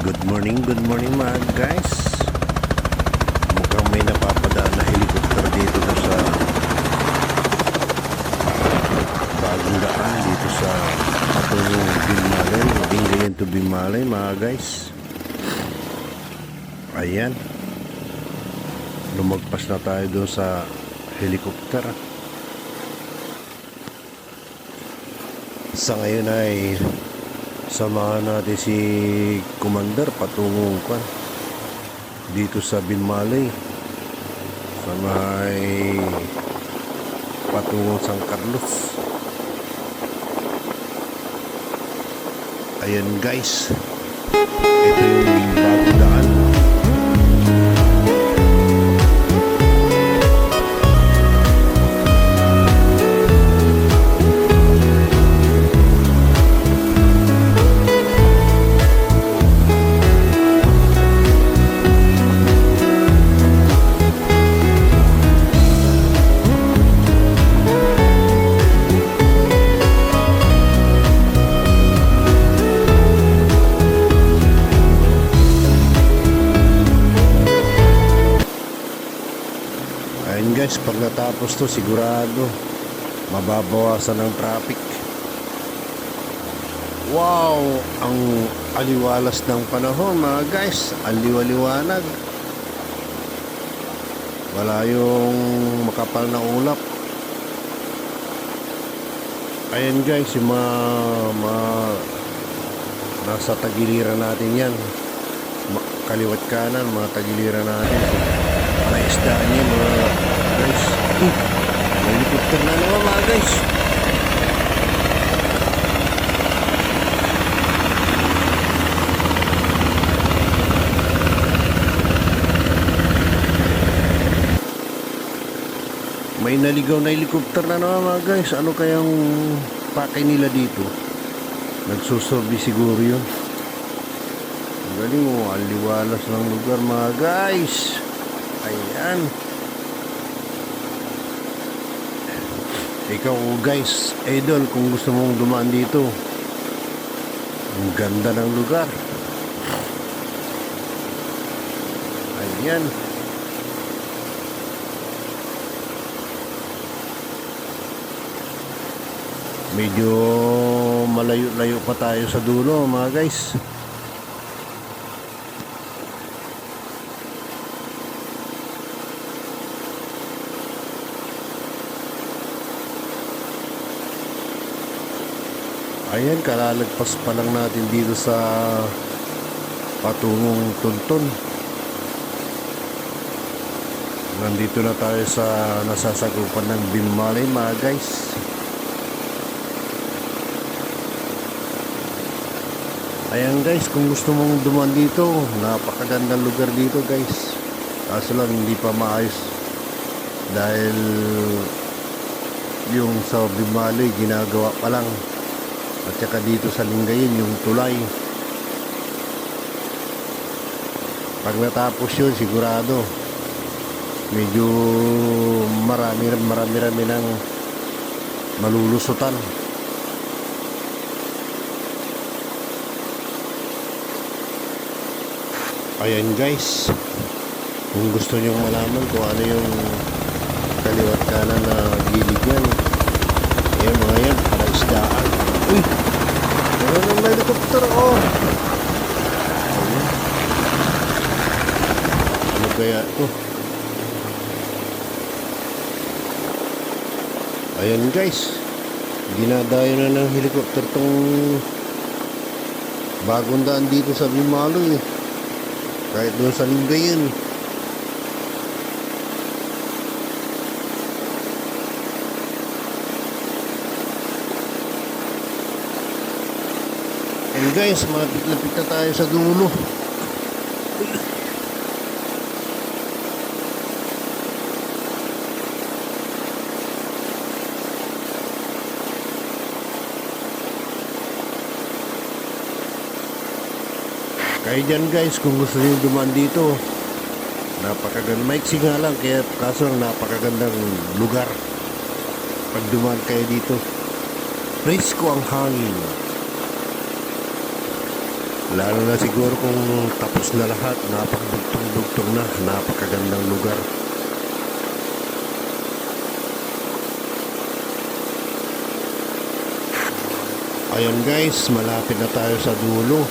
Good morning mga guys. Mukhang may napapadaan na helicopter dito sa bagong daan dito sa patungong Binmalay, Bingayan to Binmalay mga guys. Ayan, lumagpas na tayo doon sa helicopter. Sa ngayon ay samahan natin si Commander patungong dito sa Binmalay sa may patungong San Carlos. Ayan guys, ito yung bagong daan. Ayun guys, pag natapos to sigurado mababawasan ng traffic. Wow, ang aliwalas ng panahon mga guys, aliwaliwanag, wala yung makapal na ulap. Ayan guys, yung nasa tagiliran natin yan, kaliwat kanan, mga tagiliran natin. May isdaan niya mga guys. May helicopter na naman mga guys. May naligaw na helicopter na naman mga guys. Ano kayang pakay nila dito? Nagsusurvey siguro yun. Ang galing mo, aliwalas ng lugar mga guys. Ayan. Ikaw guys, idol, kung gusto mong dumaan dito, ang ganda ng lugar. Ayan. Medyo malayo-layo pa tayo sa dulo mga guys. Ayan, kalalagpas pa lang natin dito sa patungong Tunton. Nandito na tayo sa nasasakupan ng Binmalay mga guys. Ayan guys, kung gusto mong dumaan dito, napakagandang lugar dito guys. Kaso lang hindi pa maayos dahil yung sa Binmalay ginagawa pa lang. At saka dito sa Lingayen yung tulay. Pag natapos yun sigurado medyo marami ng malulusutan. Ayan guys, kung gusto nyong malaman kung ano yung kaliwat kanan na gilid yan, ayan mga yan, para isdaan. Uy, meron ng helicopter, oh. Ayan. Ano kaya ito? Ayan guys, dinadayo na ng helicopter tong bagong daan dito sa Binmalay. Kahit doon sa Lingayen. And guys, malapit na tayo sa dulo. Kaya dyan guys, kung gusto nyo dumaan dito, napakaganda. Maiksi nga lang, kaya kaso napakagandang lugar pag dumaan kayo dito. Presko ang hangin. Lalo na siguro kung tapos na lahat, napakadugtong-dugtong na, napakagandang lugar. Ayan guys, malapit na tayo sa dulo.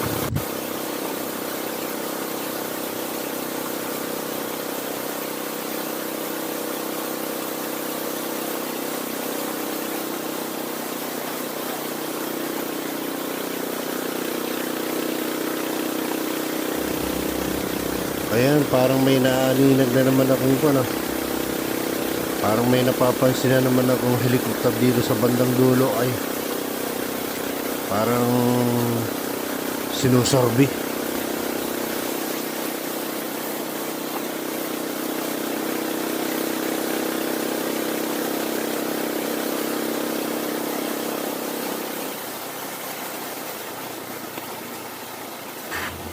Ayan, parang may naaninag na naman akong ano. Parang may napapansin na naman akong helicopter dito sa bandang dulo. Ay, parang sinusorbi.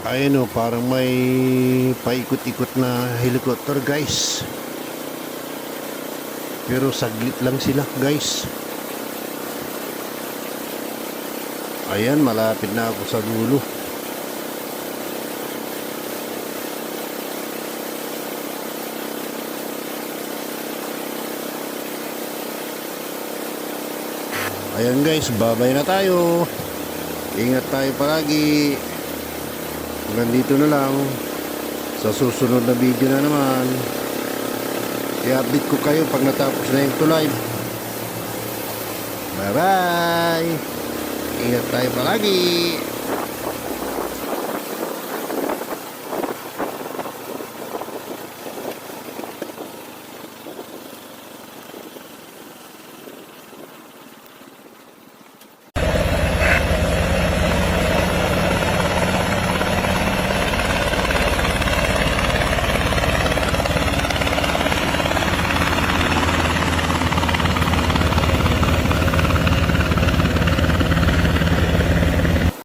Ayun o, parang may paikot-ikot na helicopter guys. Pero saglit lang sila guys. Ayan, malapit na ako sa dulo. Ayan guys, babay na tayo. Ingat tayo palagi. Hanggang dito na lang. Sa susunod na video na naman, i-update ko kayo pag natapos na yung live. Bye bye. Ingat tayo palagi.